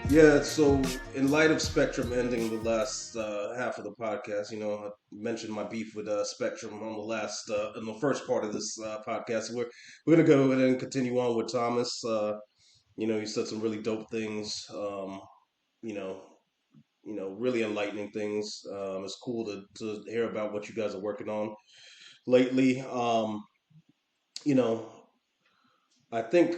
Yeah, so in light of Spectrum ending the last half of the podcast, I mentioned my beef with Spectrum on the last, in the first part of this podcast. We're gonna go ahead and continue on with Thomas. He said some really dope things. You know, really enlightening things. It's cool to hear about what you guys are working on lately. You know, I think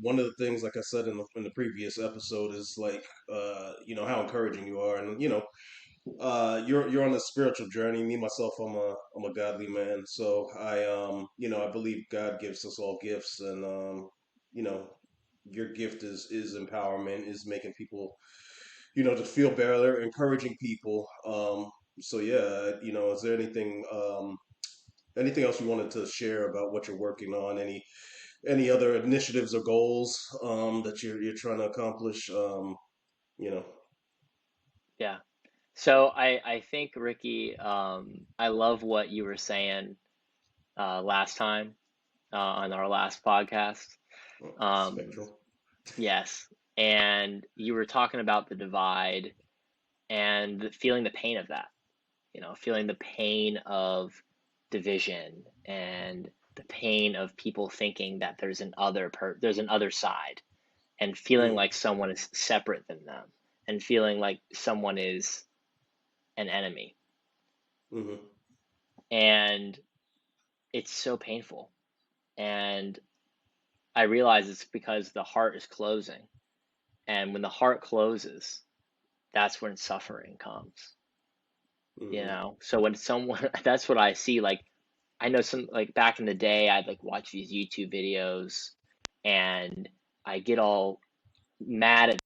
one of the things, like I said in the previous episode, is like how encouraging you are, and you're on a spiritual journey. Me myself, I'm a godly man, so I believe God gives us all gifts, and you know your gift is empowerment, is making people to feel better, encouraging people. So yeah, is there anything else you wanted to share about what you're working on? Any other initiatives or goals that you're trying to accomplish? You know. Yeah. So I think Ricky, I love what you were saying last time on our last podcast. Um, Spectral. yes, and you were talking about the divide and feeling the pain of that. Feeling the pain of division and the pain of people thinking that there's an other side, and feeling Mm, like someone is separate than them, and feeling like someone is an enemy. mm-hmm. And it's so painful. And I realize it's because the heart is closing. And when the heart closes, that's when suffering comes. Mm-hmm. So when someone, that's what I see. Like, I know some, like back in the day, I'd like watch these YouTube videos and I get all mad at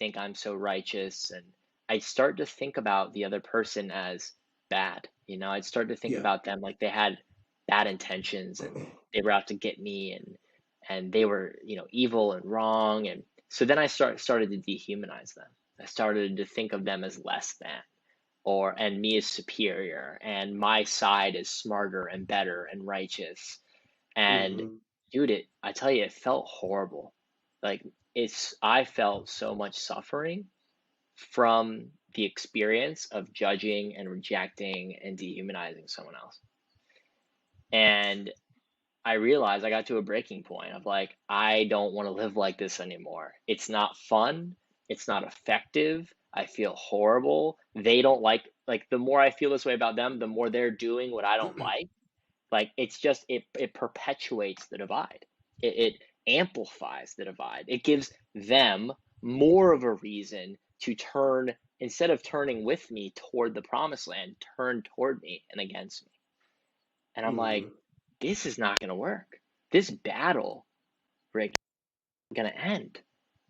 think I'm so righteous, and I start to think about the other person as bad. I'd start to think Yeah. about them like they had bad intentions and they were out to get me, and they were, evil and wrong. And so then I started to dehumanize them. I started to think of them as less than, and me as superior, and my side is smarter and better and righteous. And Mm-hmm. dude, I tell you, it felt horrible. Like, I felt so much suffering from the experience of judging and rejecting and dehumanizing someone else. And I realized I got to a breaking point of like, I don't want to live like this anymore. It's not fun. It's not effective. I feel horrible. They don't like the more I feel this way about them, the more they're doing what I don't like. Like, it's just, it perpetuates the divide. It amplifies the divide. It gives them more of a reason to turn, instead of turning with me toward the promised land, turn toward me and against me. And I'm like, Mm-hmm. this is not going to work. This battle, Rick, is going to end.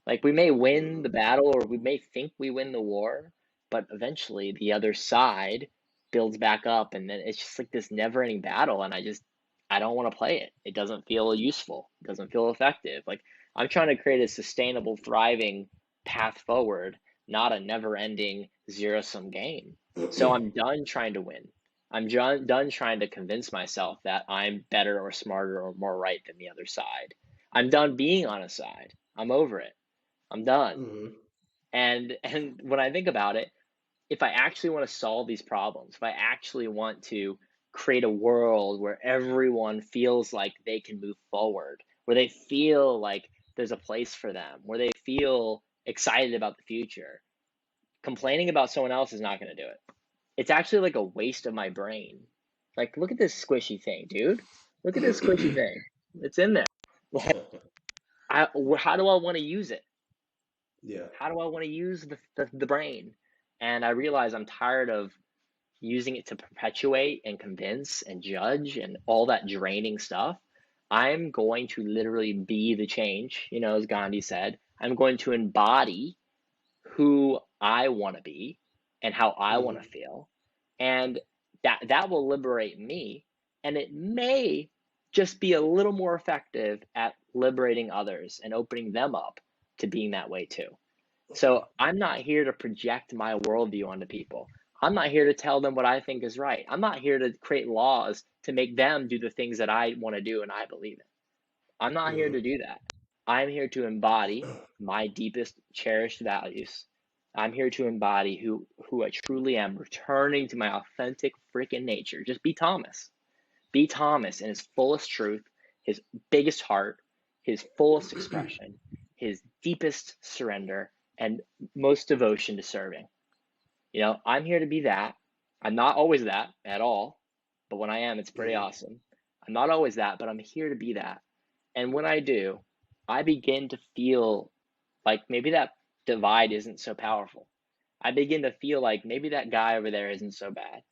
Like, we may win the Mm-hmm. battle, or we may think we win the war, but eventually the other side builds back up, and then it's just like this never-ending battle. And I don't want to play it. It doesn't feel useful. It doesn't feel effective. Like, I'm trying to create a sustainable, thriving path forward, not a never-ending zero-sum game. So I'm done trying to win. I'm done trying to convince myself that I'm better or smarter or more right than the other side. I'm done being on a side. I'm over it. I'm done. Mm-hmm. And when I think about it, if I actually want to solve these problems, if I actually want to create a world where everyone feels like they can move forward, where they feel like there's a place for them, where they feel excited about the future, complaining about someone else is not going to do it. It's actually like a waste of my brain. Like, look at this squishy thing, dude. Look at this squishy thing. It's in there. Like, how do I want to use it? Yeah. How do I want to use the brain? And I realize I'm tired of using it to perpetuate and convince and judge and all that draining stuff. I'm going to literally be the change, as Gandhi said. I'm going to embody who I want to be and how I want to Mm-hmm. feel. And that will liberate me. And it may just be a little more effective at liberating others and opening them up to being that way too. So I'm not here to project my worldview onto people. I'm not here to tell them what I think is right. I'm not here to create laws to make them do the things that I want to do and I believe in. I'm not here to Mm-hmm. do that. I'm here to embody my deepest cherished values. I'm here to embody who I truly am, returning to my authentic freaking nature. Just be Thomas. Be Thomas in his fullest truth, his biggest heart, his fullest expression, his deepest surrender, and most devotion to serving. I'm here to be that. I'm not always that at all, but when I am, it's pretty Mhm. awesome. I'm not always that, but I'm here to be that. And when I do, I begin to feel like maybe that divide isn't so powerful. I begin to feel like maybe that guy over there isn't so bad.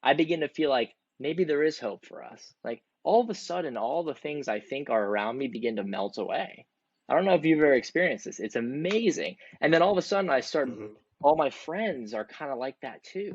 I begin to feel like maybe there is hope for us. Like all of a sudden, all the things I think are around me begin to melt away. I don't know if you've ever experienced this. It's amazing. And then all of a sudden, Mhm. all my friends are kind of like that too.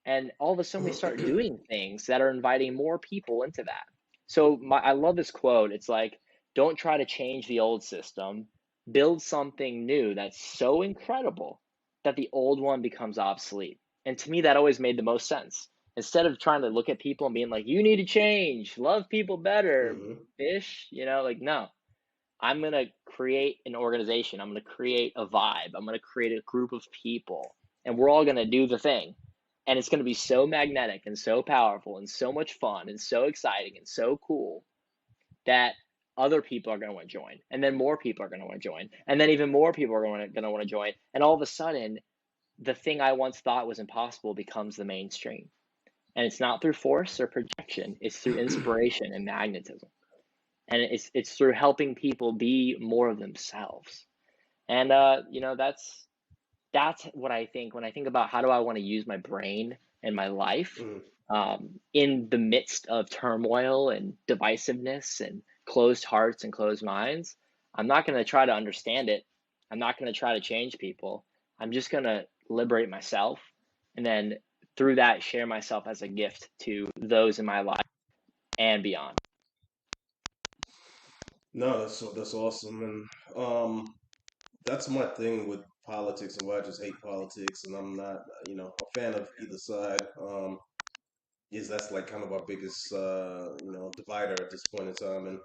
And all of a sudden, we start doing things that are inviting more people into that. So I love this quote. It's like, don't try to change the old system, build something new that's so incredible that the old one becomes obsolete. And to me, that always made the most sense. Instead of trying to look at people and being like, you need to change, love people better, Mhm. fish, like, no, I'm going to create an organization. I'm going to create a vibe. I'm going to create a group of people, and we're all going to do the thing. And it's going to be so magnetic and so powerful and so much fun and so exciting and so cool that other people are going to want to join. And then more people are going to want to join. And then even more people are going to want to join. And all of a sudden, the thing I once thought was impossible becomes the mainstream. And it's not through force or projection, it's through inspiration and magnetism. And it's through helping people be more of themselves. And that's what I think when I think about how do I want to use my brain and my life, Mhm. in the midst of turmoil and divisiveness and closed hearts and closed minds. I'm not going to try to understand it. I'm not going to try to change people. I'm just going to liberate myself, and then through that share myself as a gift to those in my life and beyond. No, that's awesome, and that's my thing with politics and why I just hate politics, and I'm not, a fan of either side. Is that's like kind of our biggest, divider at this point in time, and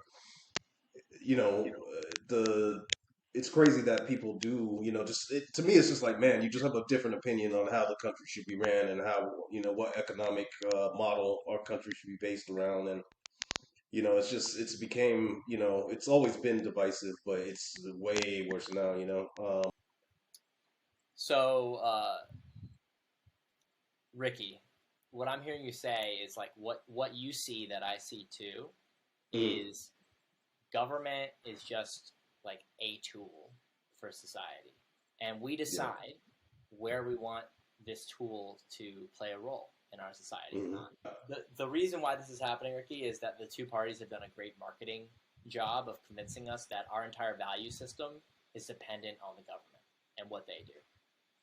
the it's crazy that people do, just to me, it's just like, man, you just have a different opinion on how the country should be ran and how, what economic model our country should be based around, and it's became, it's always been divisive, but it's way worse now, So, Ricky, what I'm hearing you say is like what you see that I see too Mhm. is government is just like a tool for society, and we Yeah. decide where we want this tool to play a role in our society or Hmm. not. The reason why this is happening, Ricky, is that the two parties have done a great marketing job of convincing us that our entire value system is dependent on the government and what they do.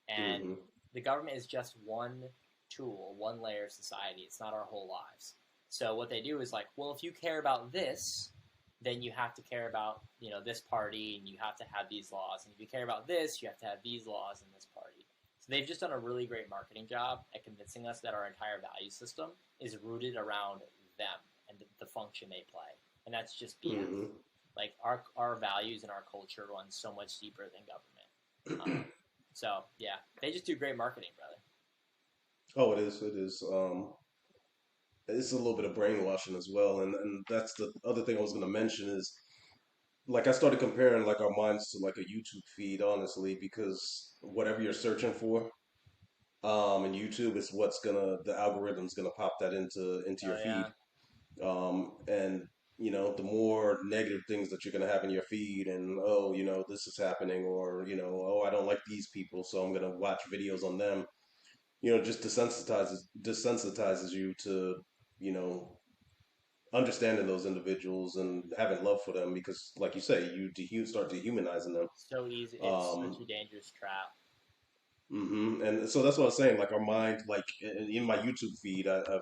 And Hmm. the government is just one tool, one layer of society. It's not our whole lives. So what they do is like, well, if you care about this, then you have to care about, this party, and you have to have these laws. And if you care about this, you have to have these laws in this party. So they've just done a really great marketing job at convincing us that our entire value system is rooted around them and the function they play. And that's just BS. Hmm. Like our values and our culture run so much deeper than government. So yeah, they just do great marketing, brother. Oh, it is. It is. It's a little bit of brainwashing as well, and that's the other thing I was going to mention is like I started comparing like our minds to like a YouTube feed, honestly, because whatever you're searching for, in YouTube is what's gonna the algorithm's gonna pop that into your Oh feed, yeah. and the more negative things that you're gonna have in your feed, and oh, this is happening, or oh, I don't like these people, so I'm gonna watch videos on them. Just desensitizes you to you know understanding those individuals and having love for them because, like you say, start dehumanizing them. So easy. It's such Um, a dangerous trap. and so that's what I was saying. Like our mind, like in my YouTube feed, I've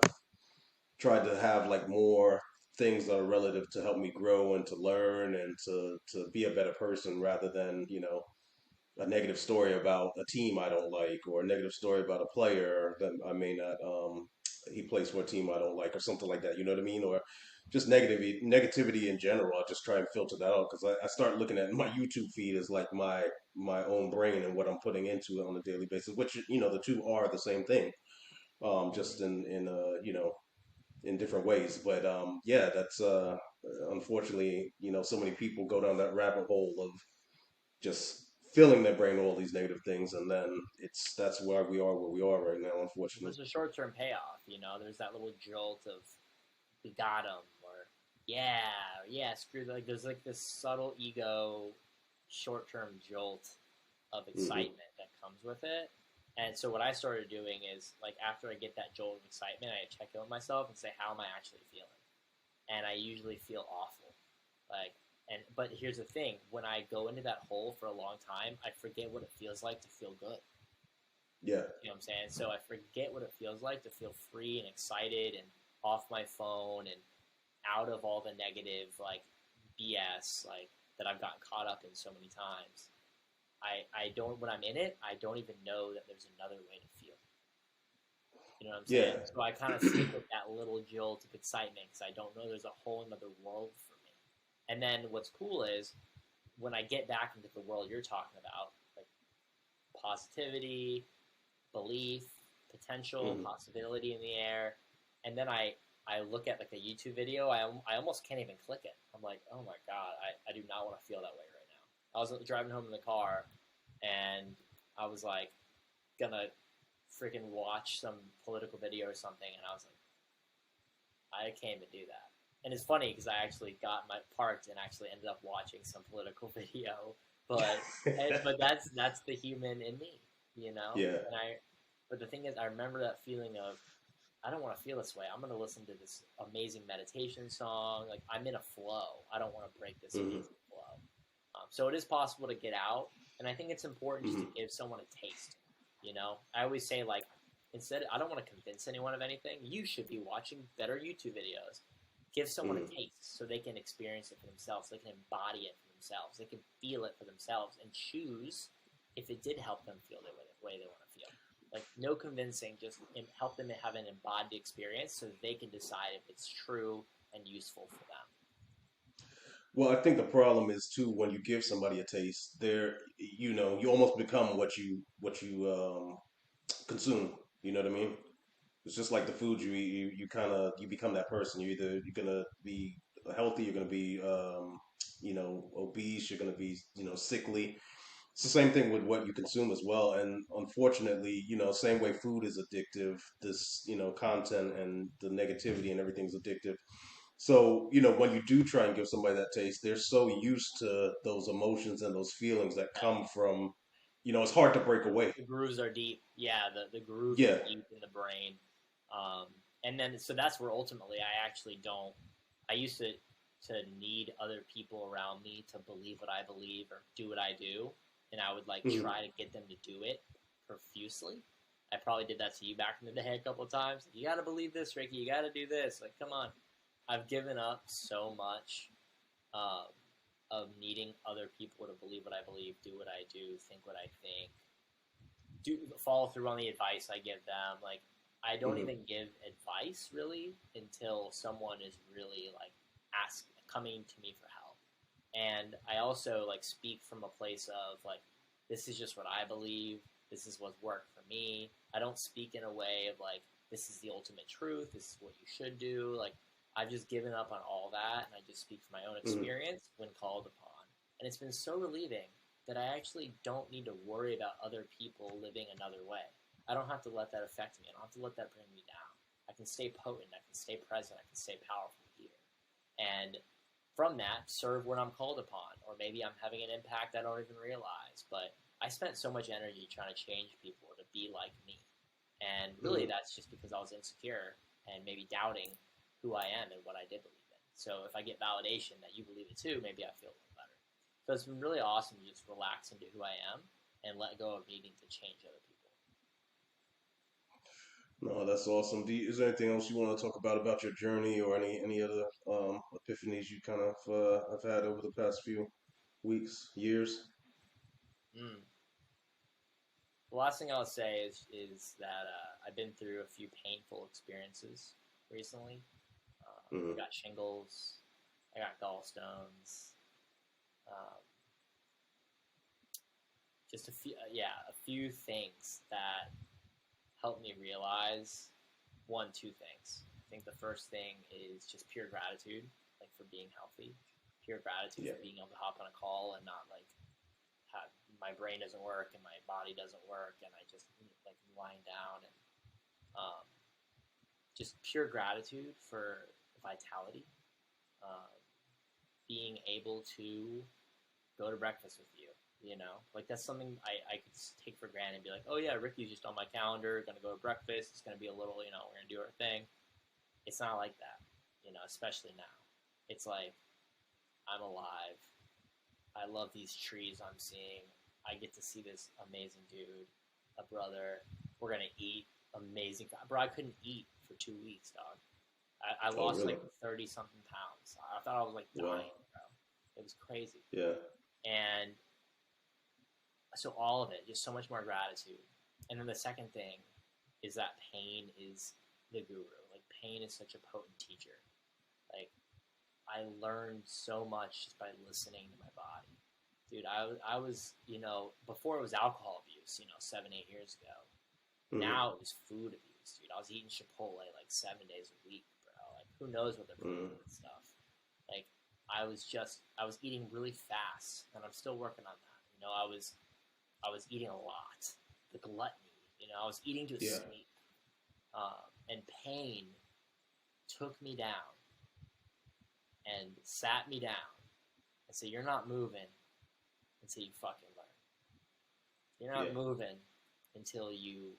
tried to have like more things that are relative to help me grow and to learn and to be a better person rather than a negative story about a team I don't like or a negative story about a player that I may not he plays for a team I don't like or something like that. You know what I mean? Or just negativity in general. I just try and filter that out because I start looking at my YouTube feed as like my own brain and what I'm putting into it on a daily basis, which the two are the same thing, just in in different ways. But yeah, that's unfortunately so many people go down that rabbit hole of just filling their brain with all these negative things, and then that's why we are where we are right now, unfortunately. There's a short term payoff, you know. There's that little jolt of we got him, or yeah, yeah, screw like there's like this subtle ego, short term jolt of Hmm. excitement that comes with it. And so what I started doing is like after I get that jolt of excitement, I check in with myself and say, how am I actually feeling? And I usually feel awful. Like but here's the thing, when I go into that hole for a long time, I forget what it feels like to feel good. Yeah. You know what I'm saying? So I forget what it feels like to feel free and excited and off my phone and out of all the negative like BS like that I've gotten caught up in so many times. I don't when I'm in it, I don't even know that there's another way to feel. You know what I'm saying? Yeah. So I kind of stick with that little jolt of excitement because I don't know there's a whole another world for me. And then what's cool is when I get back into the world you're talking about, like positivity, belief, potential, Hmm. possibility in the air, and then I look at like a YouTube video, I almost can't even click it. I'm like, oh my god, I do not want to feel that way right now. I was driving home in the car, and I was like gonna freaking watch some political video or something, and I was like, I can't even do that. And it's funny because I actually got my parked and actually ended up watching some political video, but but that's the human in me, you know. Yeah. And but the thing is, I remember that feeling of I don't want to feel this way. I'm going to listen to this amazing meditation song. Like I'm in a flow. I don't want to break this Hmm. amazing flow. So it is possible to get out, and I think it's important just to Hmm. give someone a taste. You know, I always say like instead, I don't want to convince anyone of anything. You should be watching better YouTube videos. Give someone a Hmm. taste so they can experience it for themselves. They can embody it for themselves. They can feel it for themselves and choose if it did help them feel the way they want to feel. Like no convincing, just help them have an embodied experience so they can decide if it's true and useful for them. Well, I think the problem is too when you give somebody a taste, you almost become what you consume. You know what I mean? It's just like the food you eat. You kind of you become that person. You're gonna be healthy. You're gonna be obese. You're gonna be sickly. It's the same thing with what you consume as well. And unfortunately, same way food is addictive. This content and the negativity and everything's addictive. So, when you do try and give somebody that taste, they're so used to those emotions and those feelings that Yeah. come from, it's hard to break away. The grooves are deep. Yeah, the grooves are Yeah. deep in the brain. Um, and then so that's where ultimately I actually don't. I used to need other people around me to believe what I believe or do what I do, and I would like Hmm. try to get them to do it profusely. I probably did that to you back in the day a couple of times. You got to believe this, Ricky. You got to do this. Like, come on. I've given up so much um, of needing other people to believe what I believe, do what I do, think what I think, do follow through on the advice I give them. Like I don't Hmm. even give advice really until someone is really like coming to me for help. And I also like speak from a place of like this is just what I believe. This is what's worked for me. I don't speak in a way of like this is the ultimate truth. This is what you should do. Like I've just given up on all that and I just speak from my own Hmm. experience when called upon. And it's been so relieving that I actually don't need to worry about other people living another way. I don't have to let that affect me. I don't have to let that bring me down. I can stay potent. I can stay present. I can stay powerful here. And from that, serve when I'm called upon. Or maybe I'm having an impact I don't even realize. But I spent so much energy trying to change people to be like me. And really, Hmm. that's just because I was insecure and maybe doubting who I am and what I did believe in. So if I get validation that you believe it too, maybe I feel a little better. So it's been really awesome to just relax into who I am and let go of needing to change other people. No, that's awesome. Is there anything else you want to talk about your journey or any other epiphanies you kind of have had over the past few weeks, years? Mm. The last thing I'll say is that I've been through a few painful experiences recently. I Mm-hmm. got shingles. I got gallstones. Um, just a few, yeah, a few things that helped me realize two things. I think the first thing is just pure gratitude, like for being healthy, pure gratitude Yeah. for being able to hop on a call and not like have, my brain doesn't work and my body doesn't work and I just like lying down and um, just pure gratitude for vitality, um, being able to go to breakfast with you. You know, like that's something I could take for granted and be like, oh yeah, Ricky's just on my calendar, gonna go to breakfast. It's gonna be a little, we're gonna do our thing. It's not like that, especially now. It's like I'm alive. I love these trees I'm seeing. I get to see this amazing dude, a brother. We're gonna eat amazing. Bro, I couldn't eat for 2 weeks, dog. I Oh, lost really? like 30 something pounds. I thought I was like Wow. dying, bro. It was crazy. Yeah. And so all of it, just so much more gratitude. And then the second thing is that pain is the guru. Like pain is such a potent teacher. Like I learned so much just by listening to my body. Dude, I was, before it was alcohol abuse, 7, 8 years ago. Mm-hmm. Now it was food abuse, dude. I was eating Chipotle like 7 days a week, bro. Like who knows what they're putting in Mm-hmm. this stuff. Like I was eating really fast, and I'm still working on that. I was eating a lot, the gluttony. I was eating to Yeah. escape, and pain took me down and sat me down and said, "You're not moving until you fucking learn. You're not Yeah. moving until you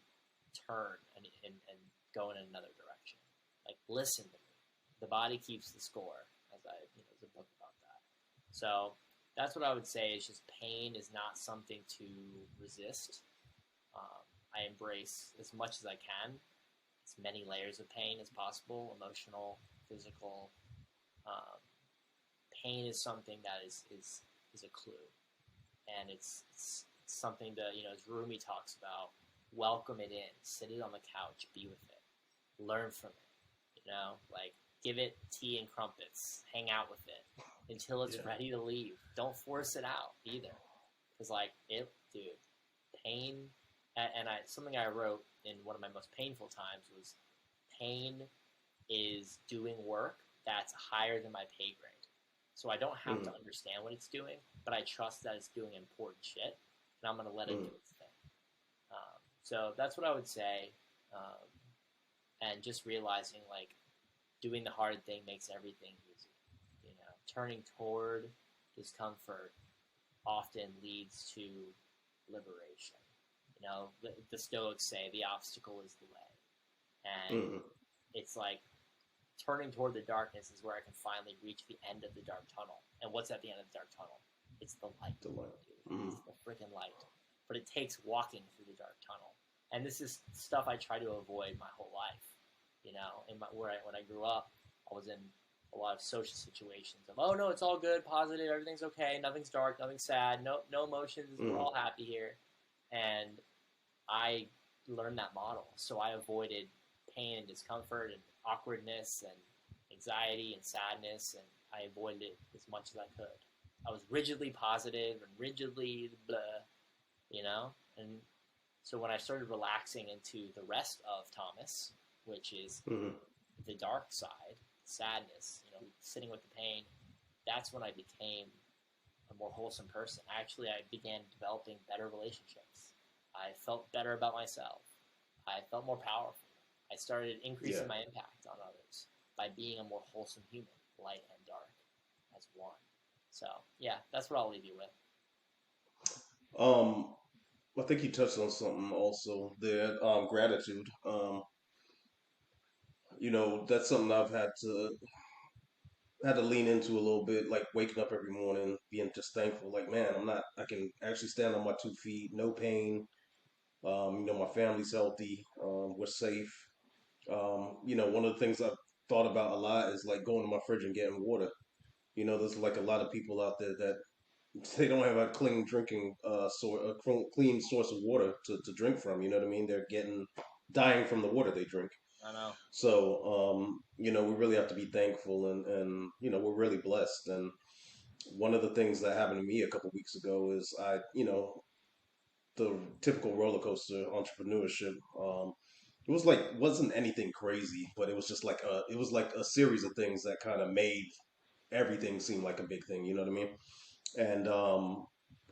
turn and go in another direction. Like, listen to me. The body keeps the score." There's a book about that. So that's what I would say is just pain is not something to resist. I embrace as much as I can, as many layers of pain as possible, emotional, physical. Um, Pain is something that is a clue, and it's something that as Rumi talks about, welcome it in, sit it on the couch, be with it, learn from it. Like give it tea and crumpets, hang out with it until it's Yeah. ready to leave. Don't force it out either, because like it, dude, pain. And something I wrote in one of my most painful times was pain is doing work that's higher than my pay grade. So I don't have to Mm-hmm. understand what it's doing, but I trust that it's doing important shit, and I'm going to let it do Mm-hmm. its thing. So that's what I would say. Um, and just realizing like doing the hard thing makes everything easy. Turning toward discomfort often leads to liberation. The Stoics say the obstacle is the way, and Mm-hmm. it's like turning toward the darkness is where I can finally reach the end of the dark tunnel. And what's at the end of the dark tunnel? It's the light, The light. dude. Mm-hmm. It's the freaking light. But it takes walking through the dark tunnel. And this is stuff I try to avoid my whole life. When I grew up, I was in a lot of social situations of, oh no, it's all good, positive, everything's okay, nothing's dark, nothing's sad, no emotions, we're Mm-hmm. all happy here. And I learned that model. So I avoided pain and discomfort and awkwardness and anxiety and sadness, and I avoided it as much as I could. I was rigidly positive and rigidly blah, And so when I started relaxing into the rest of Thomas, which is Mm-hmm. the dark side, sadness, sitting with the pain, that's when I became a more wholesome person. Actually, I began developing better relationships. I felt better about myself. I felt more powerful. I started Yeah. increasing my impact on others by being a more wholesome human, light and dark as one. So, yeah, that's what I'll leave you with. Um, I think you touched on something also there. Gratitude. That's something I've had to lean into a little bit, like waking up every morning, being just thankful. Like, man, I can actually stand on my 2 feet, no pain. My family's healthy. We're safe. One of the things I've thought about a lot is like going to my fridge and getting water. There's like a lot of people out there that they don't have a clean drinking clean source of water to drink from. You know what I mean? They're dying from the water they drink. I know. So, we really have to be thankful, and we're really blessed. And one of the things that happened to me a couple weeks ago is the typical roller coaster entrepreneurship. It was like wasn't anything crazy, but it was just like it was like a series of things that kind of made everything seem like a big thing. You know what I mean? And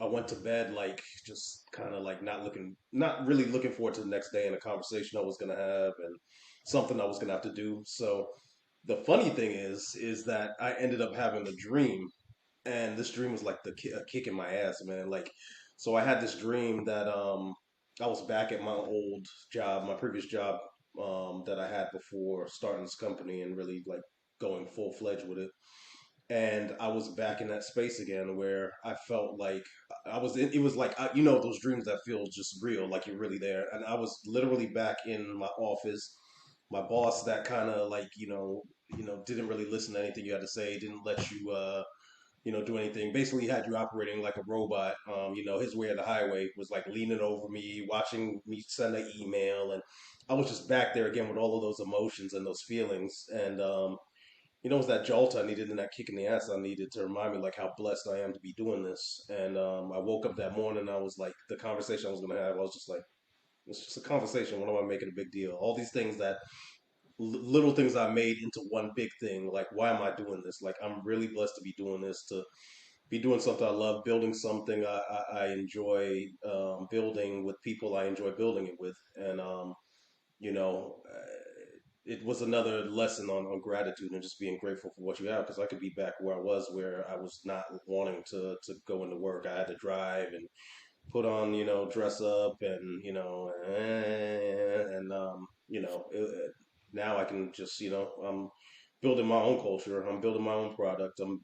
I went to bed like just kind of like not really looking forward to the next day and a conversation I was gonna have and something I was gonna have to do. So the funny thing is that I ended up having a dream, and this dream was like a kick in my ass, man. Like, so I had this dream that I was back at my old job, my previous job that I had before starting this company and really like going full fledged with it. And I was back in that space again where I felt like I was in, it was like those dreams that feel just real, like you're really there. And I was literally back in my office. My boss that kind of like didn't really listen to anything you had to say, didn't let you do anything. Basically, had you operating like a robot. His way or the highway was like leaning over me, watching me send an email, and I was just back there again with all of those emotions and those feelings. And it was that jolt I needed and that kick in the ass I needed to remind me like how blessed I am to be doing this. And I woke up that morning, I was like, the conversation I was gonna have, I was just like, it's just a conversation. What am I making a big deal? All these things that little things I made into one big thing. Like, why am I doing this? Like, I'm really blessed to be doing this, to be doing something I love, building something I enjoy building with people I enjoy building it with. And, you know, it was another lesson on gratitude and just being grateful for what you have. Because I could be back where I was, where I was not wanting to go into work. I had to drive and put on, dress up and, now I can just, I'm building my own culture. I'm building my own product. I'm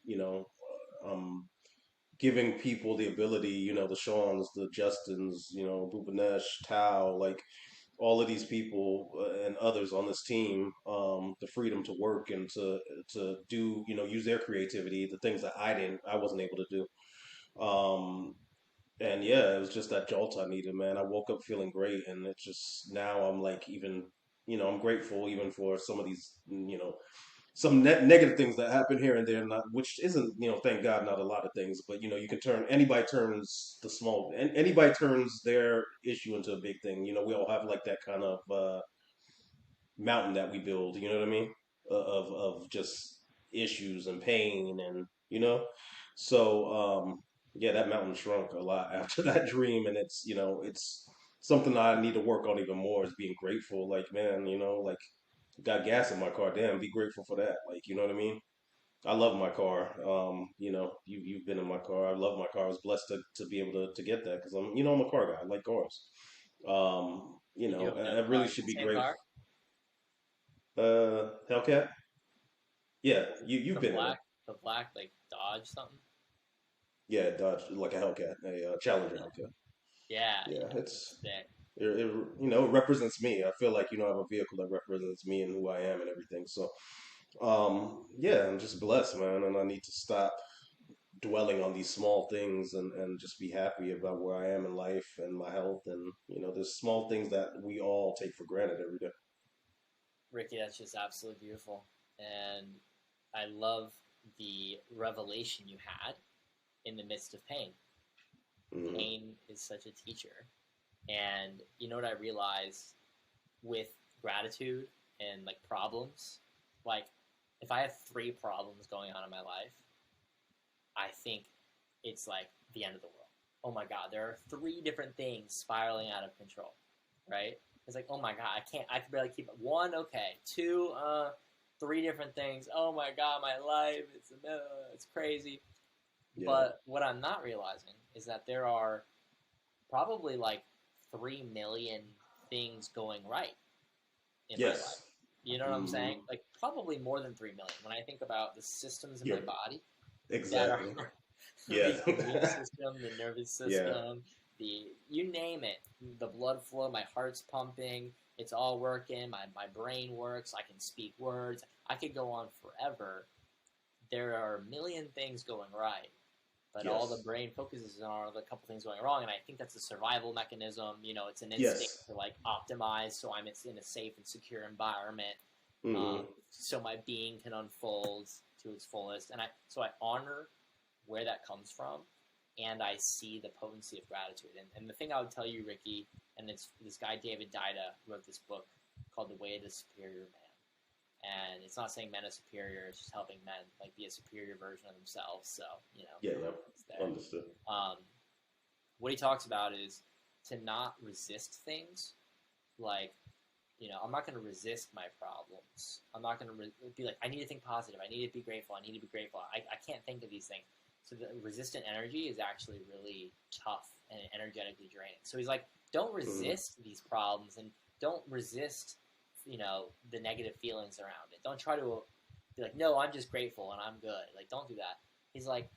giving people the ability, the Shawns, the Justins, Bubanesh, Tao, like all of these people and others on this team, the freedom to work and to do, use their creativity, the things that I wasn't able to do. And yeah, it was just that jolt I needed, man. I woke up feeling great, and it's just now I'm like even, I'm grateful even for some of these, some negative things that happen here and there, not which isn't, thank God, not a lot of things, but you can turn anybody turns the small and anybody turns their issue into a big thing. We all have like that kind of mountain that we build. You know what I mean? Of just issues and pain, and so yeah, that mountain shrunk a lot after that dream, and it's something I need to work on even more is being grateful. Like, man, like got gas in my car. Damn, be grateful for that. Like, you know what I mean? I love my car. You've been in my car. I love my car. I was blessed to be able to get that because I'm a car guy. I like cars. You do have I another really car. should be Same grateful. car? Hellcat. Yeah, you've The been in it. black, the black like Dodge something? Yeah, Dodge like a Hellcat, a Challenger Hellcat. Yeah, Yeah, yeah. Sick. it represents me. I feel like I have a vehicle that represents me and who I am and everything. So yeah, I'm just blessed, man, and I need to stop dwelling on these small things and just be happy about where I am in life and my health and there's small things that we all take for granted every day. Ricky, that's just absolutely beautiful. And I love the revelation you had in the midst of pain. Hmm. Pain is such a teacher. And you know what I realized with gratitude and like problems? Like, if I have three problems going on in my life, I think it's like the end of the world. Oh my God, there are three different things spiraling out of control, right? It's like, oh my God, I can barely keep it. One, okay. Two, three different things. Oh my God, my life, it's crazy. Yeah. But what I'm not realizing is that there are probably like 3 million things going right in my life. Yes. You know what I'm Hmm. saying? Like probably more than 3 million. When I think about the systems in my Yeah. body that are Exactly. the Yeah. immune system, the nervous Yeah. system, the you name it, the blood flow, my heart's pumping, it's all working, my brain works, I can speak words. I could go on forever. There are a million things going right, but all the Yes. brain focuses on are the couple things going wrong. And I think that's a survival mechanism. It's an instinct Yes. to like optimize so I'm in a safe and secure environment, Mm-hmm. so my being can unfold to its fullest. And I honor where that comes from, and I see the potency of gratitude. And the thing I would tell you, Ricky, and it's this guy David Dida wrote this book called The Way to the Superior Man. And it's not saying men are superior; it's just helping men like be a superior version of themselves. So Yeah. it's Yeah. there. Understood. What he talks about is to not resist things. Like, I'm not going to resist my problems. I'm not going to be like, I need to think positive. I need to be grateful. I need to be grateful. I can't think of these things. So the resistant energy is actually really tough and energetically draining. So he's like, don't resist these problems and don't resist, the negative feelings around it. Don't try to be like, no, I'm just grateful and I'm good. Like, don't do that. He's like,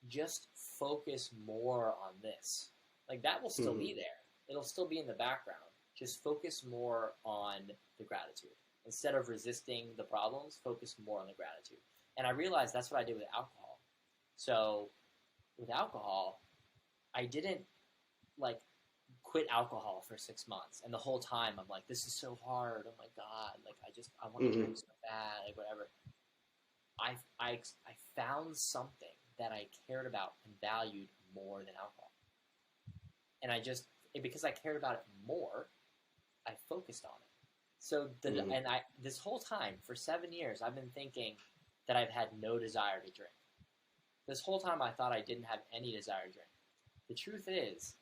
just focus more on this. Like, that will still be there. It'll still be in the background. Just focus more on the gratitude. Instead of resisting the problems, focus more on the gratitude. And I realized that's what I did with alcohol. So with alcohol, I didn't like quit alcohol for 6 months. And the whole time I'm like, this is so hard. Oh my God. Like, I want to drink so bad, like whatever. I found something that I cared about and valued more than alcohol. And because I cared about it more, I focused on it. So this whole time for 7 years, I've been thinking that I've had no desire to drink. This whole time I thought I didn't have any desire to drink. The truth is,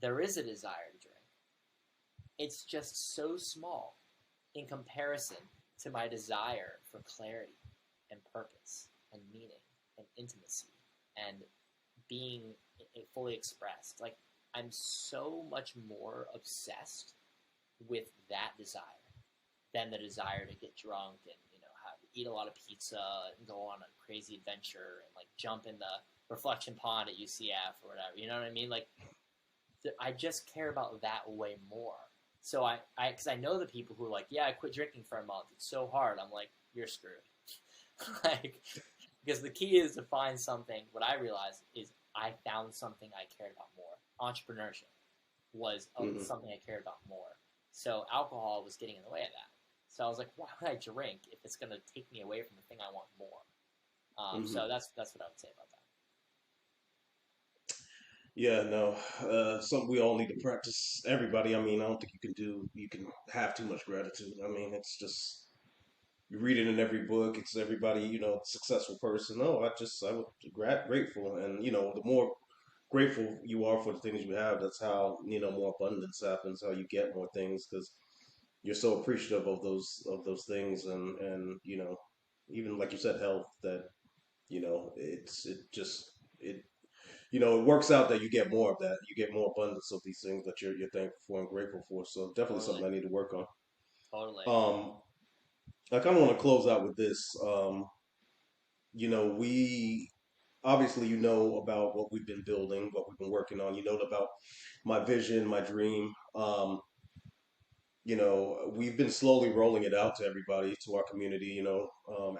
there is a desire to drink. It's just so small in comparison to my desire for clarity and purpose and meaning and intimacy and being fully expressed. Like, I'm so much more obsessed with that desire than the desire to get drunk and eat a lot of pizza and go on a crazy adventure and like jump in the reflection pond at UCF or whatever. You know what I mean? Like, I just care about that way more. So because I know the people who are like, yeah, I quit drinking for a month. It's so hard. I'm like, you're screwed. Like, because the key is to find something. What I realized is I found something I cared about more. Entrepreneurship was something I cared about more. So alcohol was getting in the way of that. So I was like, why would I drink if it's going to take me away from the thing I want more? So that's what I would say about that. Yeah, no, something we all need to practice. Everybody, I mean, I don't think you can have too much gratitude. I mean, it's just you read it in every book. It's everybody, successful person. No, I was grateful, and the more grateful you are for the things you have, that's how more abundance happens. How you get more things because you're so appreciative of those things, and even like you said, health. That it works out that you get more of that. You get more abundance of these things that you're thankful for and grateful for. So definitely Totally. something I need to work on. Totally. I kind of want to close out with this. We obviously about what we've been building, what we've been working on. You know about my vision, my dream. We've been slowly rolling it out to everybody, to our community.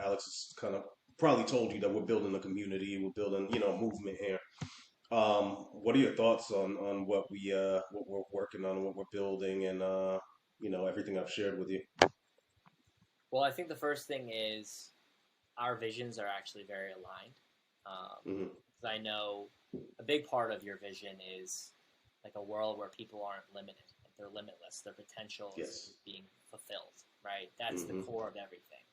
Alex has kind of probably told you that we're building a community, we're building, a movement here. What are your thoughts on what we're working on, what we're building, and everything I've shared with you? Well, I think the first thing is our visions are actually very aligned. Hmm. Because I know a big part of your vision is like a world where people aren't limited, like they're limitless. Their potential is Yes. being fulfilled, right? That's the Hmm. core of everything.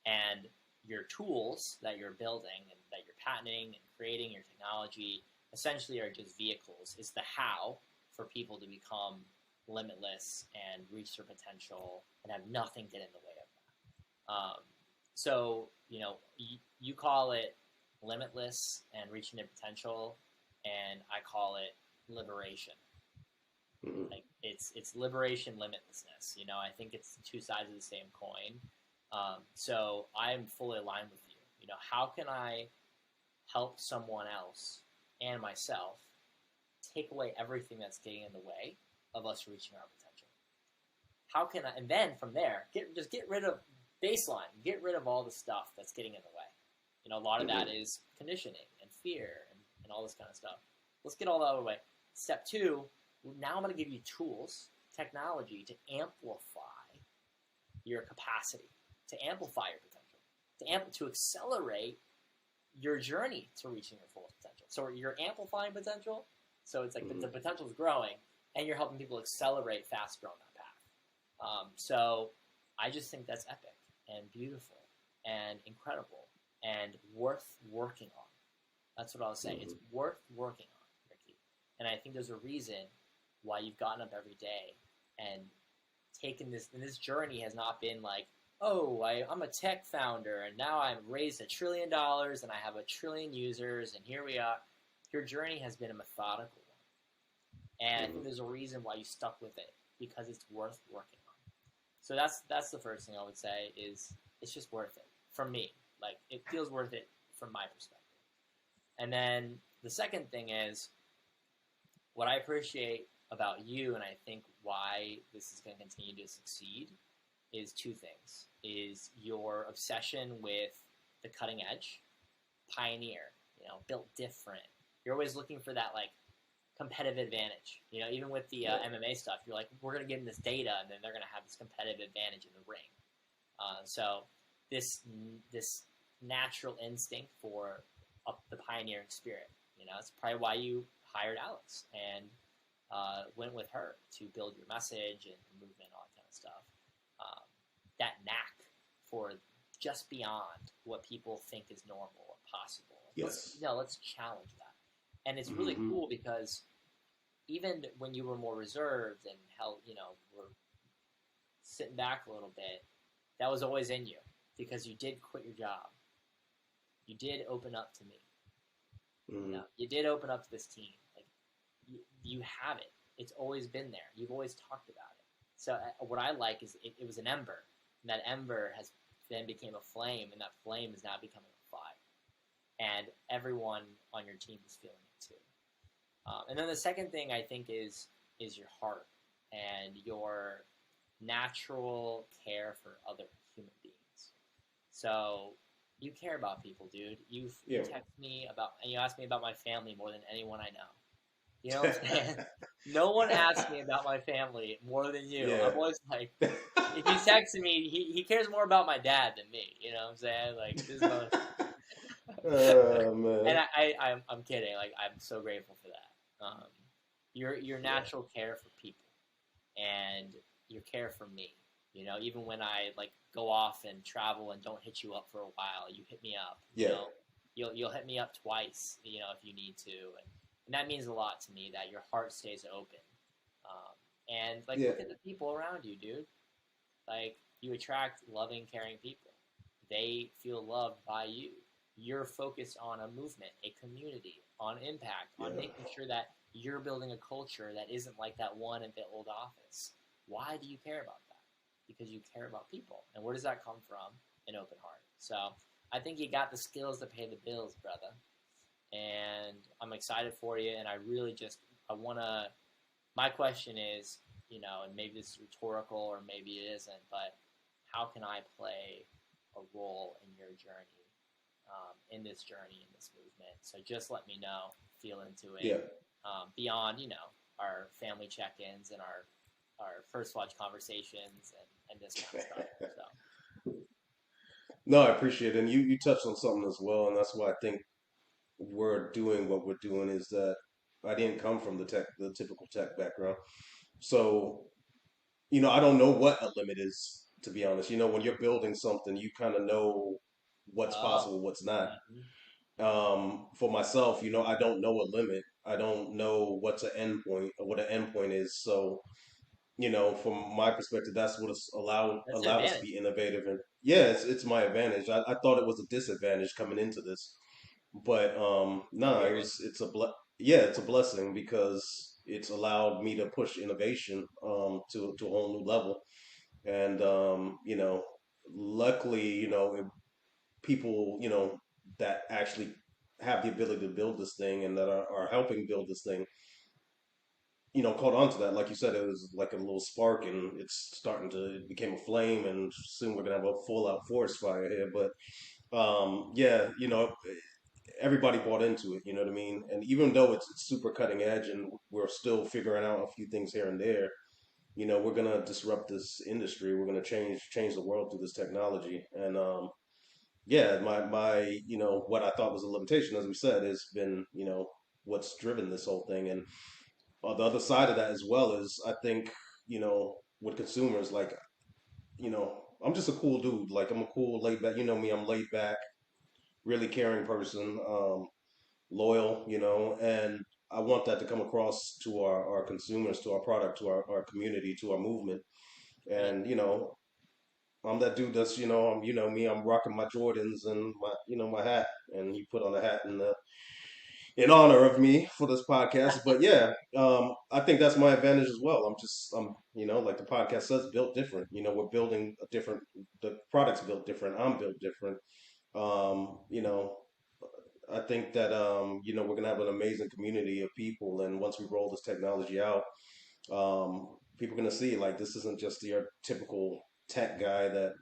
And your tools that you're building and that you're patenting and creating, your technology, essentially are just vehicles. It's the how for people to become limitless and reach their potential and have nothing get in the way of that. So, you call it limitless and reaching their potential, and I call it liberation. Hmm. Like, it's liberation, limitlessness. I think it's two sides of the same coin. So I'm fully aligned with you. How can I help someone else and myself take away everything that's getting in the way of us reaching our potential? How can I? And then from there, get rid of baseline. Get rid of all the stuff that's getting in the way. A lot of that is conditioning and fear and all this kind of stuff. Let's get all that out of the way. Step two, now I'm going to give you tools, technology to amplify your capacity, to amplify your potential, to accelerate your journey to reaching your fullest potential. So you're amplifying potential, so it's like the potential is growing, and you're helping people accelerate faster on that path. So I just think that's epic and beautiful and incredible and worth working on. That's what I'll say. It's worth working on, Ricky. And I think there's a reason why you've gotten up every day and taken this. And this journey has not been like, oh, I'm a tech founder and now I've raised $1 trillion and I have 1 trillion users and here we are. Your journey has been a methodical one. And I think there's a reason why you stuck with it, because it's worth working on. So that's the first thing I would say is it's just worth it for me. Like, it feels worth it from my perspective. And then the second thing is what I appreciate about you, and I think why this is going to continue to succeed, is two things. Is your obsession with the cutting edge, pioneer, built different. You're always looking for that, like, competitive advantage. Even with the MMA stuff, you're like, we're going to give them this data, and then they're going to have this competitive advantage in the ring. So this natural instinct for the pioneering spirit, it's probably why you hired Alex and went with her to build your message and movement, all that kind of stuff. That knack for just beyond what people think is normal or possible. Yes. Let's challenge that. And it's really cool because even when you were more reserved and were sitting back a little bit, that was always in you because you did quit your job. You did open up to me. You did open up to this team. Like, you have it. It's always been there. You've always talked about it. So what I like is it was an ember. And that ember has then became a flame, and that flame is now becoming a fire. And everyone on your team is feeling it too. And then the second thing I think is your heart and your natural care for other human beings. So you care about people, dude. You text me about, and you ask me about my family more than anyone I know. You know what I'm saying? No one asks me about my family more than you. Yeah. I'm always like, if he's texting me, he cares more about my dad than me. You know what I'm saying? Like, this is man. and I'm kidding. Like, I'm so grateful for that. Your natural care for people and your care for me. Even when I like go off and travel and don't hit you up for a while, you hit me up. You'll hit me up twice. If you need to, and that means a lot to me that your heart stays open. And look at the people around you, dude. Like, you attract loving, caring people. They feel loved by you. You're focused on a movement, a community, on impact, on making sure that you're building a culture that isn't like that one in the old office. Why do you care about that? Because you care about people. And where does that come from? An open heart. So I think you got the skills to pay the bills, brother. And I'm excited for you. And I really my question is, and maybe this is rhetorical or maybe it isn't, but how can I play a role in your journey, in this movement? So just let me know, feel into it. Beyond, our family check-ins and our first watch conversations and this kind of stuff. So. No, I appreciate it. And you touched on something as well, and that's why I think we're doing what we're doing is that I didn't come from the typical tech background. So, I don't know what a limit is, to be honest. When you're building something, you kind of know what's possible, what's not. For myself, I don't know a limit. I don't know what's an end point or what an end point is. So, from my perspective, that's what it's allowed us to be innovative. And it's my advantage. I thought it was a disadvantage coming into this, but it's a blessing because it's allowed me to push innovation to a whole new level. And luckily, people that actually have the ability to build this thing and that are helping build this thing, caught on to that. Like you said, it was like a little spark, and it became a flame, and soon we're gonna have a full out forest fire here. But everybody bought into it. You know what I mean? And even though it's super cutting edge, and we're still figuring out a few things here and there, we're gonna disrupt this industry. We're gonna change the world through this technology. And yeah, my what I thought was a limitation, as we said, has been what's driven this whole thing. And the other side of that as well is I think with consumers, like I'm just a cool dude. Like I'm a cool laid back. You know me, I'm laid back, really caring person, loyal. And I want that to come across to our consumers, to our product, to our community, to our movement. Yeah. And I'm that dude that's I'm me, I'm rocking my Jordans and my my hat, and he put on a hat in honor of me for this podcast. But yeah, I think that's my advantage as well. I'm like the podcast says, built different. We're building a different. The product's built different. I'm built different. Um, you know, I think that we're gonna have an amazing community of people, and once we roll this technology out, people are gonna see like this isn't just your typical tech guy that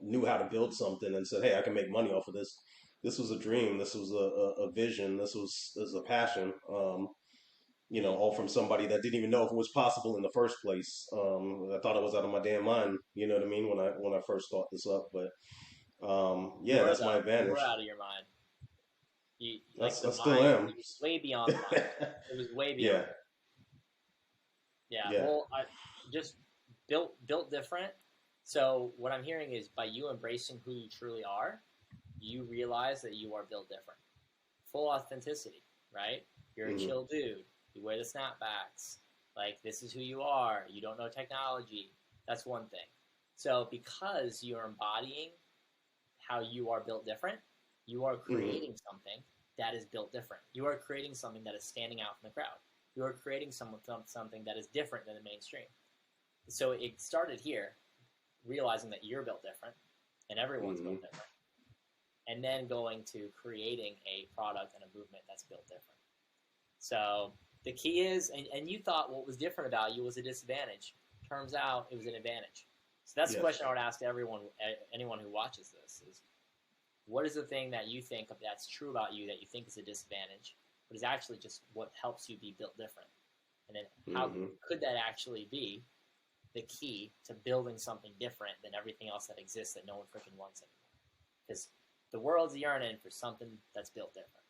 knew how to build something and said, "Hey, I can make money off of this." This was a dream. This was a vision. This was a passion. All from somebody that didn't even know if it was possible in the first place. I thought I was out of my damn mind. You know what I mean when I first thought this up. But You yeah, were that's my though. You were advantage. out of your mind. I Like the still mind, am. it was way beyond the mind. It was way beyond. Yeah, Yeah. yeah. Well, I just built different. So what I'm hearing is by you embracing who you truly are, you realize that you are built different. Full authenticity, right? You're a Hmm. chill dude. You wear the snapbacks. Like this is who you are. You don't know technology. That's one thing. So because you're embodying how you are built different, you are Hmm. creating something that is built different. You are creating something that is standing out from the crowd. You are creating something that is different than the mainstream. So it started here, realizing that you're built different and everyone's Hmm. built different, and then going to creating a product and a movement that's built different. So the key is, and you thought what was different about you was a disadvantage. Turns out it was an advantage. So that's the Yes. question I would ask everyone, anyone who watches this: is what is the thing that you think of that's true about you that you think is a disadvantage, but is actually just what helps you be built different? And then how Hmm. could that actually be the key to building something different than everything else that exists that no one freaking wants anymore? Because the world's yearning for something that's built different.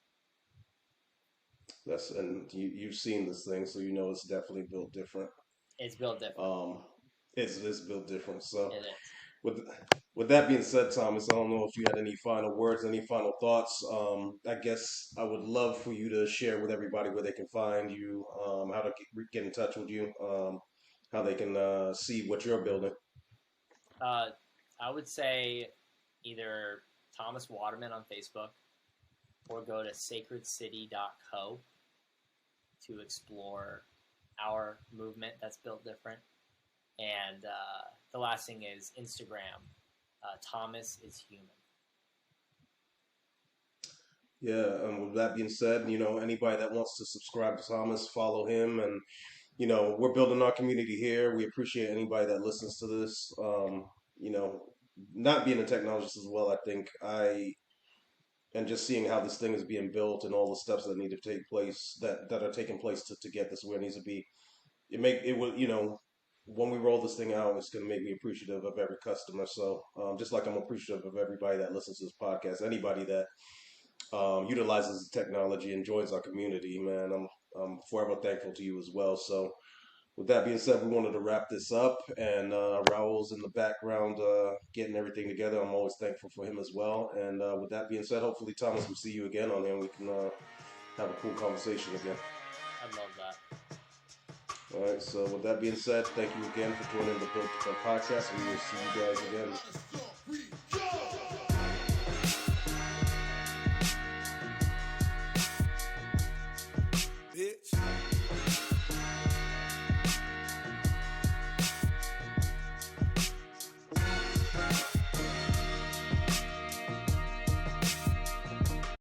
And you've seen this thing, so it's definitely built different. It's built different. Um, it's built different. So It is. with with that being said, Thomas, I don't know if you had any final words, any final thoughts. I guess I would love for you to share with everybody where they can find you, how to get in touch with you, how they can see what you're building. Uh, I would say either Thomas Waterman on Facebook or go to sacredcity.co to explore our movement that's built different. And the last thing is Instagram. Thomas is human. Yeah, and with that being said, anybody that wants to subscribe to Thomas, follow him, and we're building our community here. We appreciate anybody that listens to this. You know, not being a technologist as well, I think and just seeing how this thing is being built and all the steps that need to take place that are taking place to get this where it needs to be. It will when we roll this thing out, it's going to make me appreciative of every customer. So just like I'm appreciative of everybody that listens to this podcast, anybody that utilizes the technology and joins our community, man, I'm forever thankful to you as well. So with that being said, we wanted to wrap this up, and Raul's in the background getting everything together. I'm always thankful for him as well. And with that being said, hopefully, Thomas, we'll see you again on here and we can have a cool conversation again. I love that. All right, so with that being said, thank you again for joining the Built Different podcast, and we will see you guys again.